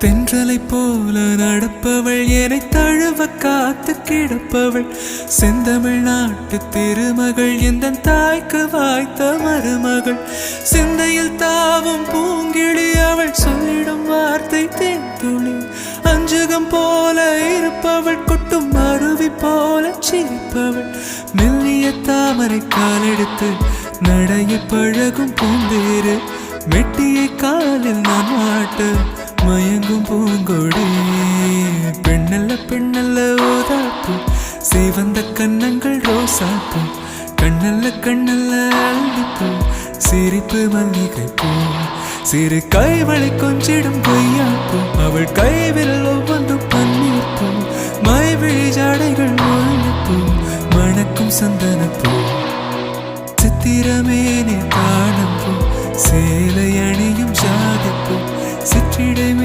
தென்றலை போல நடப்பவள் என்னை தழுவ காத்து கிடப்பவள் செந்தமிழ் நாட்டு திருமகள் எந்த தாய்க்கு வாய்த்த மருமகள் சிந்தையில் தாவும் பூங்கிழி அவள் சொல்லிடும் வார்த்தை தேன்துளி அஞ்சுகம் போல இருப்பவள் கொட்டும் அருவி போல சிரிப்பவள் மெல்லிய தாமரை காலெடுத்து நடைய பழகும் பூந்தேறு மெட்டியை காலில் நான் மாட்ட மயங்கும் பூங்கொடி பெண்ணல்ல பெண்ணல்ல ஓதாப்பு சிவந்த கண்ணங்கள் ரோசாப்பு கண்ணல்ல கண்ணல்ல அள்ளிப்பூ சிரிப்பு மல்லிகை பூ சிறு கைவளை கொஞ்சிடும் பொய்யாப்பு அவள் கைவில் ஒவ்வொன்றும் பன்னீர் பூ மைவிழி ஜாடைகள் முள்ளிப்பூ மணக்கும் சந்தன பூ